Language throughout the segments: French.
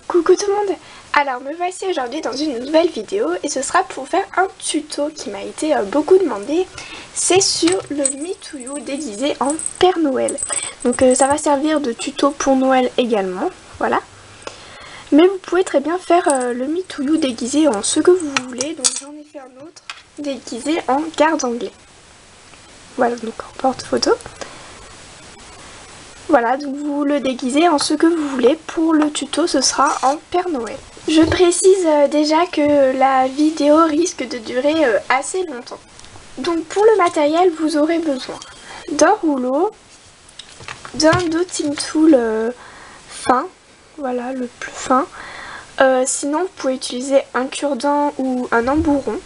Coucou tout le monde. Alors me voici aujourd'hui dans une nouvelle vidéo et ce sera pour faire un tuto qui m'a été beaucoup demandé. C'est sur le Me Too You déguisé en Père Noël. Donc ça va servir de tuto pour Noël également, voilà. Mais vous pouvez très bien faire le Me Too You déguisé en ce que vous voulez. Donc j'en ai fait un autre déguisé en garde anglais. Voilà, donc en porte-photo. Voilà, donc vous le déguisez en ce que vous voulez. Pour le tuto, ce sera en Père Noël. Je précise déjà que la vidéo risque de durer assez longtemps. Donc pour le matériel, vous aurez besoin d'un rouleau, d'un dotting tool fin, voilà, le plus fin. Sinon, vous pouvez utiliser un cure-dent ou un embouron.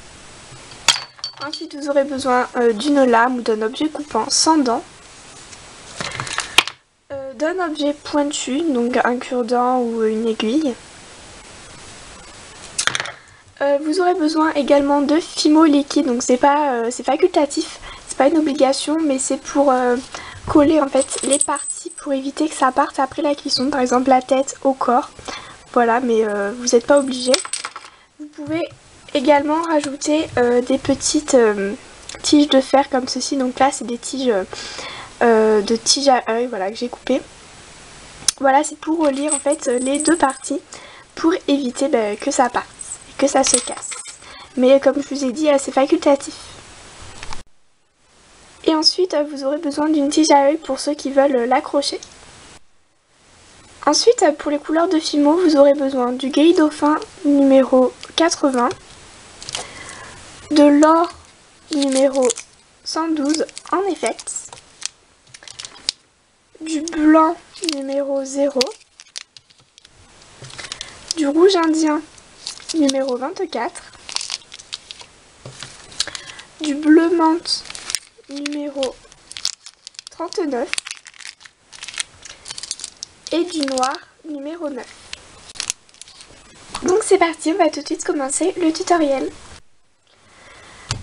Ensuite, vous aurez besoin d'une lame ou d'un objet coupant sans dents. D'un objet pointu, donc un cure-dent ou une aiguille. Vous aurez besoin également de fimo liquide, donc c'est facultatif, c'est pas une obligation, mais c'est pour coller en fait les parties pour éviter que ça parte après la cuisson, par exemple la tête au corps. Voilà, mais vous n'êtes pas obligé. Vous pouvez également rajouter des petites tiges de fer comme ceci, donc là c'est des tiges de tiges à œil, voilà, que j'ai coupé. Voilà, c'est pour relire en fait les deux parties pour éviter que ça parte et que ça se casse. Mais comme je vous ai dit, c'est facultatif. Et ensuite, vous aurez besoin d'une tige à œil pour ceux qui veulent l'accrocher. Ensuite, pour les couleurs de fimo, vous aurez besoin du gris dauphin numéro 80, de l'or numéro 112 en effect, du blanc numéro 0, du rouge indien numéro 24, du bleu menthe numéro 39 et du noir numéro 9. Donc c'est parti, on va tout de suite commencer le tutoriel.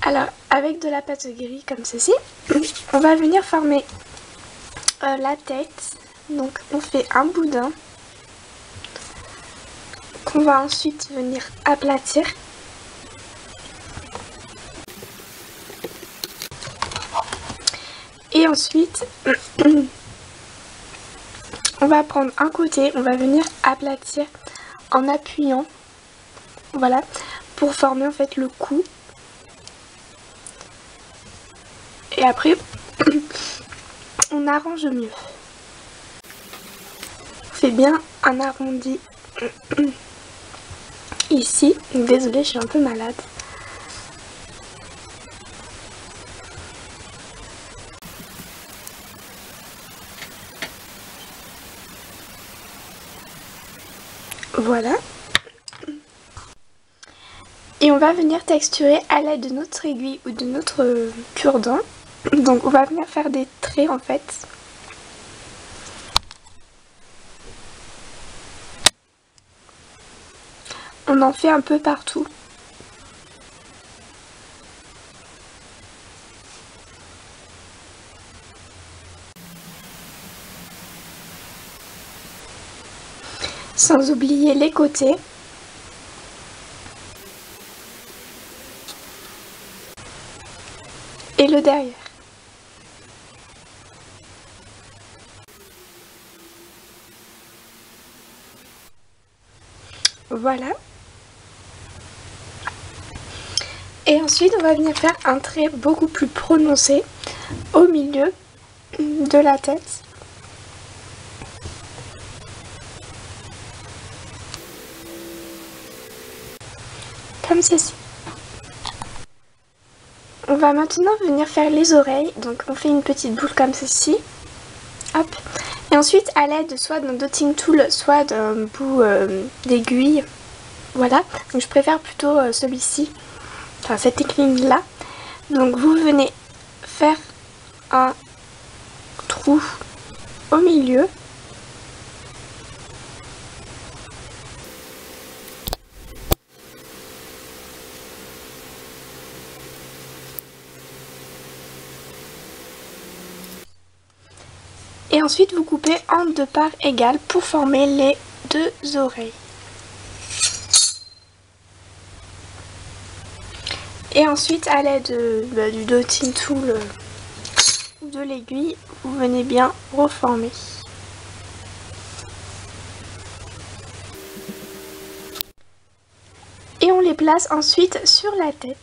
Alors avec de la pâte gris comme ceci, on va venir former la tête. Donc on fait un boudin qu'on va ensuite venir aplatir. Et ensuite, on va prendre un côté, on va venir aplatir en appuyant, voilà, pour former en fait le cou. Et après, on arrange mieux. On fait bien un arrondi ici. Désolée, je suis un peu malade. Voilà. Et on va venir texturer à l'aide de notre aiguille ou de notre cure-dent. Donc on va venir faire des traits en fait. On en fait un peu partout. Sans oublier les côtés. Et le derrière. Voilà. Et ensuite, on va venir faire un trait beaucoup plus prononcé au milieu de la tête. Comme ceci. On va maintenant venir faire les oreilles. Donc on fait une petite boule comme ceci. Hop. Et ensuite, à l'aide soit d'un dotting tool, soit d'un bout d'aiguille. Voilà. Donc je préfère plutôt celui-ci. Enfin cette technique là. Donc vous venez faire un trou au milieu. Et ensuite vous coupez en deux parts égales pour former les deux oreilles. Et ensuite à l'aide du dotting tool ou de l'aiguille, vous venez bien reformer. Et on les place ensuite sur la tête,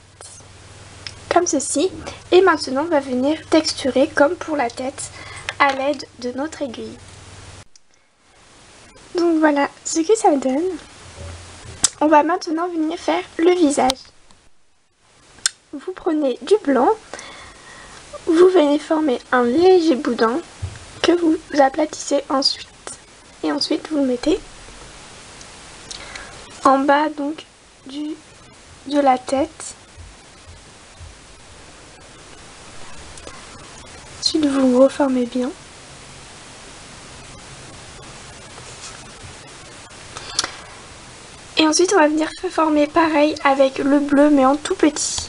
comme ceci. Et maintenant on va venir texturer comme pour la tête à l'aide de notre aiguille. Donc voilà ce que ça donne. On va maintenant venir faire le visage. Vous prenez du blanc, vous venez former un léger boudin que vous aplatissez ensuite. Et ensuite vous le mettez en bas donc de la tête. Ensuite vous reformez bien. Et ensuite on va venir former pareil avec le bleu mais en tout petit.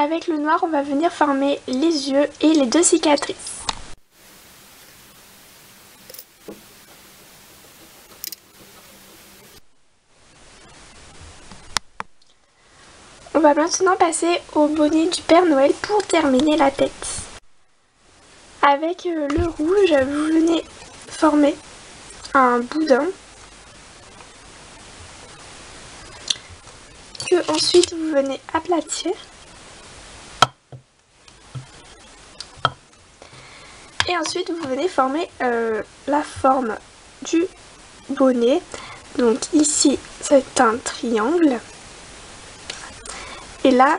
Avec le noir, on va venir former les yeux et les deux cicatrices. On va maintenant passer au bonnet du Père Noël pour terminer la tête. Avec le rouge, vous venez former un boudin que ensuite vous venez aplatir. Et ensuite vous venez former la forme du bonnet. Donc ici c'est un triangle. Et là,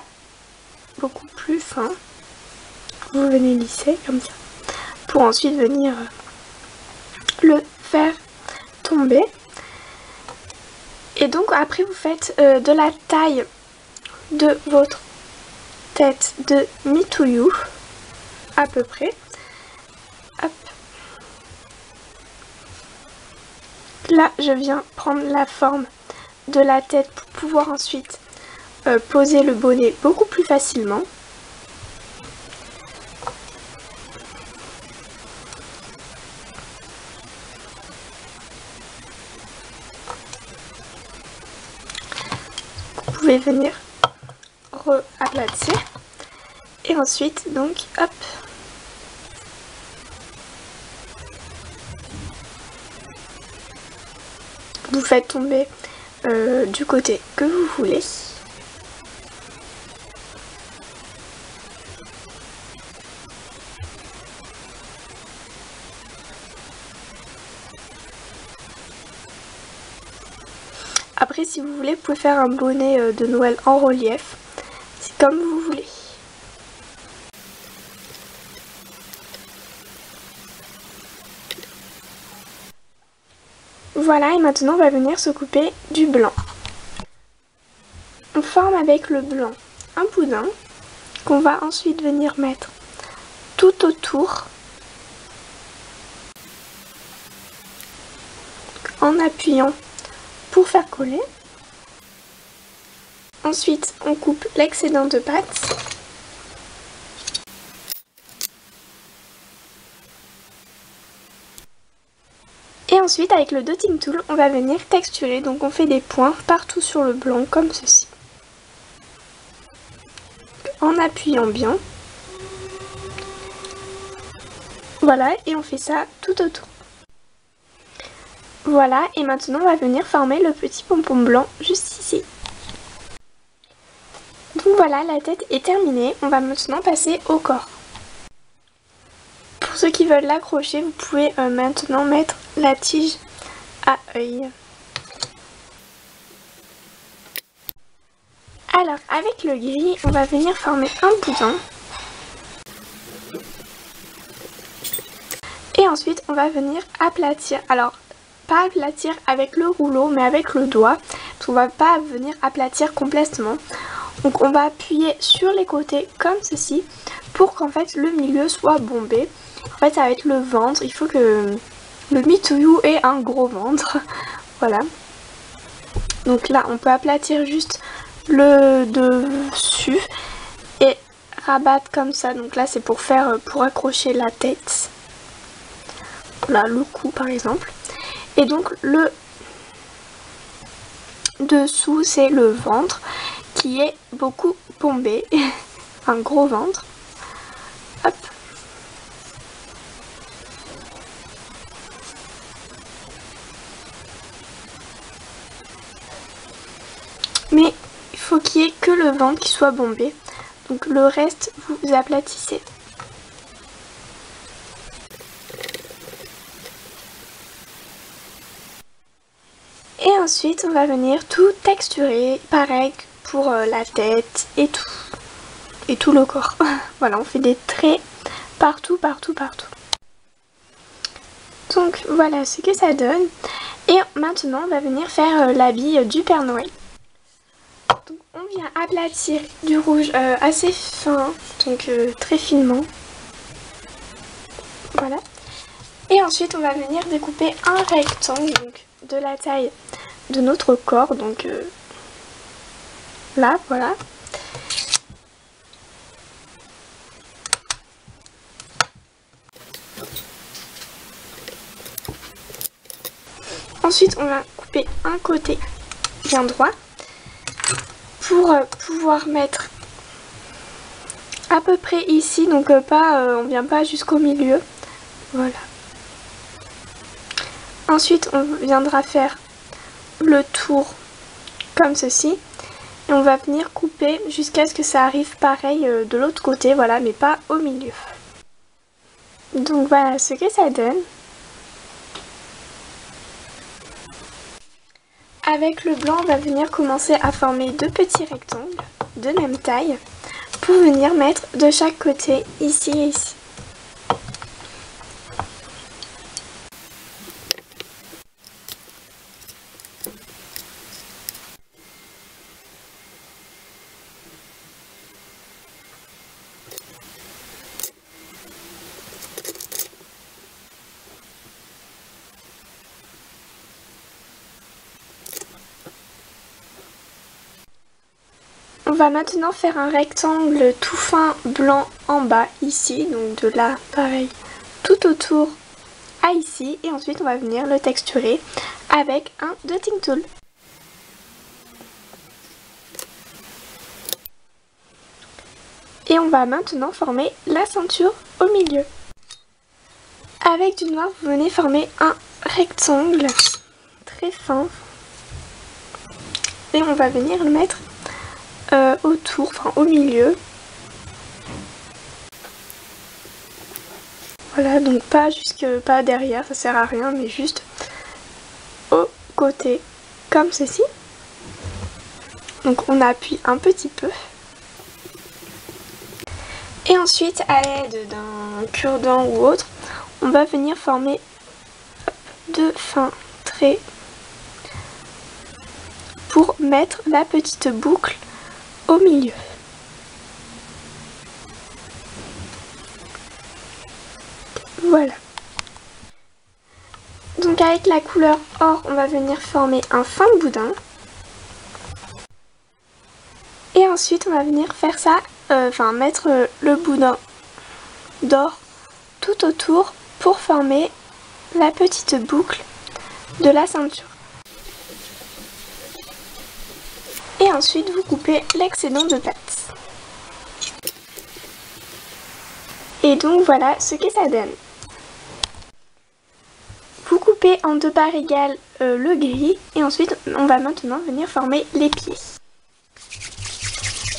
beaucoup plus fin, vous venez lisser comme ça. Pour ensuite venir le faire tomber. Et donc après vous faites de la taille de votre tête de mitouillou à peu près. Hop. Là je viens prendre la forme de la tête pour pouvoir ensuite poser le bonnet beaucoup plus facilement. Vous pouvez venir re-aplatir et ensuite donc hop, vous faites tomber du côté que vous voulez. Après si vous voulez, vous pouvez faire un bonnet de Noël en relief, c'est comme vous voulez. Voilà, et maintenant on va venir se couper du blanc. On forme avec le blanc un boudin qu'on va ensuite venir mettre tout autour en appuyant pour faire coller. Ensuite on coupe l'excédent de pâte. Et ensuite avec le dotting tool on va venir texturer, donc on fait des points partout sur le blanc comme ceci. En appuyant bien. Voilà, et on fait ça tout autour. Voilà, et maintenant on va venir former le petit pompon blanc juste ici. Donc voilà, la tête est terminée, on va maintenant passer au corps. Pour ceux qui veulent l'accrocher, vous pouvez maintenant mettre la tige à œil. Alors avec le gris, on va venir former un boudin. Et ensuite on va venir aplatir. Alors pas aplatir avec le rouleau mais avec le doigt. Parce qu'on va pas venir aplatir complètement. Donc on va appuyer sur les côtés comme ceci pour qu'en fait le milieu soit bombé. En fait ça va être le ventre. Il faut que le mitouillou ait un gros ventre. Voilà. Donc là on peut aplatir juste le dessus et rabattre comme ça. Donc là c'est pour faire pour accrocher la tête. Là le cou par exemple. Et donc le dessous c'est le ventre qui est beaucoup bombé, un gros ventre. Hop. Mais il faut qu'il y ait que le ventre qui soit bombé. Donc le reste, vous aplatissez. Et ensuite, on va venir tout texturer, pareil pour la tête et tout le corps. Voilà, on fait des traits partout, partout, partout. Donc voilà ce que ça donne. Et maintenant, on va venir faire l'habit du Père Noël. Donc on vient aplatir du rouge assez fin, donc très finement. Voilà. Et ensuite, on va venir découper un rectangle, donc de la taille de notre corps, donc là, voilà. Ensuite, on va couper un côté bien droit pour pouvoir mettre à peu près ici, donc on vient pas jusqu'au milieu. Voilà. Ensuite, on viendra faire le tour comme ceci. Et on va venir couper jusqu'à ce que ça arrive pareil de l'autre côté, voilà, mais pas au milieu. Donc voilà ce que ça donne. Avec le blanc, on va venir commencer à former deux petits rectangles de même taille pour venir mettre de chaque côté, ici et ici. On va maintenant faire un rectangle tout fin blanc en bas ici, donc de là pareil tout autour à ici, et ensuite on va venir le texturer avec un dotting tool. Et on va maintenant former la ceinture au milieu. Avec du noir, vous venez former un rectangle très fin et on va venir le mettre autour, enfin au milieu. Voilà, donc pas derrière, ça sert à rien, mais juste au côté, comme ceci. Donc on appuie un petit peu. Et ensuite, à l'aide d'un cure-dent ou autre, on va venir former deux fins traits pour mettre la petite boucle au milieu. Voilà. Donc avec la couleur or, on va venir former un fin boudin. Et ensuite, on va venir faire ça, mettre le boudin d'or tout autour pour former la petite boucle de la ceinture. Et ensuite, vous coupez l'excédent de pâte. Et donc voilà ce que ça donne. Vous coupez en deux parts égales le gris et ensuite on va maintenant venir former les pieds.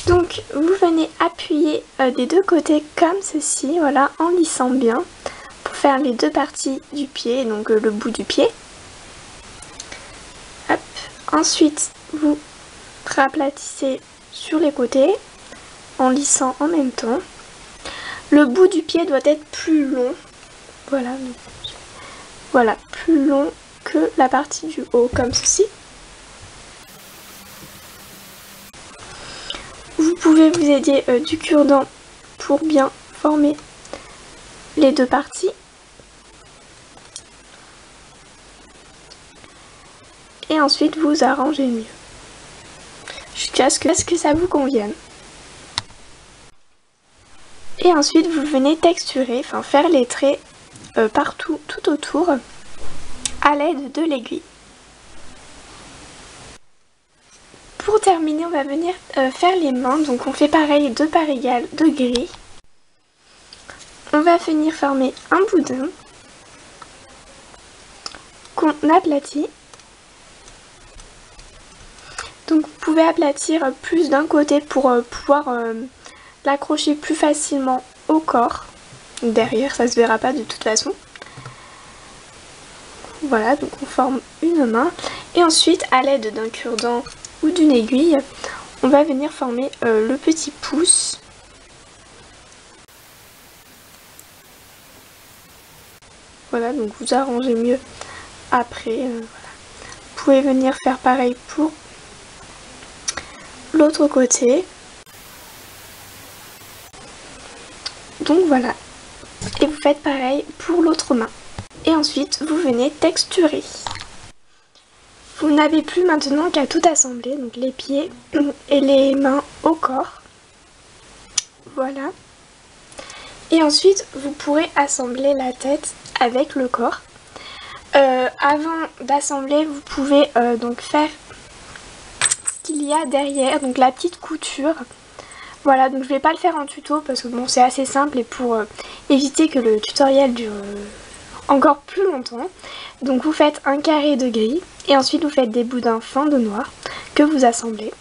Donc vous venez appuyer des deux côtés comme ceci, voilà, en lissant bien pour faire les deux parties du pied, donc le bout du pied. Hop. Ensuite vous raplatissez sur les côtés en lissant en même temps. Le bout du pied doit être plus long, voilà, plus long que la partie du haut, comme ceci. Vous pouvez vous aider du cure-dent pour bien former les deux parties. Et ensuite vous arrangez mieux, jusqu'à ce que ça vous convienne. Et ensuite vous venez texturer, faire les traits partout, tout autour. à l'aide de l'aiguille. Pour terminer, on va venir faire les mains. Donc on fait pareil, 2 parts égales de gris. On va venir former un boudin qu'on aplatit. Donc vous pouvez aplatir plus d'un côté pour pouvoir l'accrocher plus facilement au corps. Derrière, ça se verra pas de toute façon. Voilà, donc on forme une main. Et ensuite, à l'aide d'un cure-dent ou d'une aiguille, on va venir former le petit pouce. Voilà, donc vous arrangez mieux après. Voilà. Vous pouvez venir faire pareil pour l'autre côté. Donc voilà. Et vous faites pareil pour l'autre main. Et ensuite, vous venez texturer. Vous n'avez plus maintenant qu'à tout assembler, donc les pieds et les mains au corps. Voilà. Et ensuite, vous pourrez assembler la tête avec le corps. Avant d'assembler, vous pouvez donc faire ce qu'il y a derrière, donc la petite couture. Voilà, donc je vais pas le faire en tuto parce que bon, c'est assez simple et pour éviter que le tutoriel dure encore plus longtemps. Donc vous faites un carré de gris et ensuite vous faites des boudins fins de noir que vous assemblez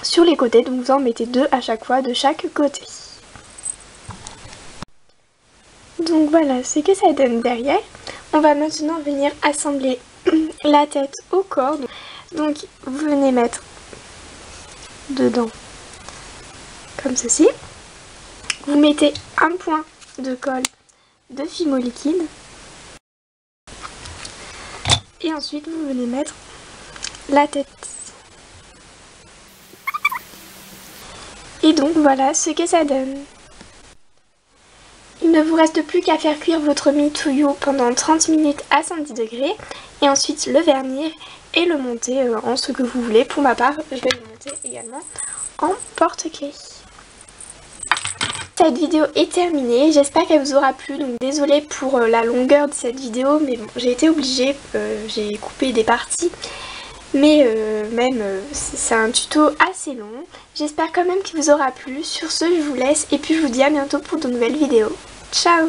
sur les côtés. Donc vous en mettez 2 à chaque fois de chaque côté. Donc voilà ce que ça donne derrière. On va maintenant venir assembler la tête au corps. Donc vous venez mettre dedans comme ceci. Vous mettez un point de colle de Fimo liquide. Et ensuite vous venez mettre la tête. Et donc voilà ce que ça donne. Il ne vous reste plus qu'à faire cuire votre mie to you pendant 30 minutes à 110 degrés et ensuite le vernir et le monter en ce que vous voulez. Pour ma part, je vais le monter également en porte-clés. Cette vidéo est terminée, j'espère qu'elle vous aura plu, donc désolée pour la longueur de cette vidéo, mais bon, j'ai été obligée, j'ai coupé des parties, mais c'est un tuto assez long. J'espère quand même qu'il vous aura plu. Sur ce, je vous laisse et puis je vous dis à bientôt pour de nouvelles vidéos. Ciao!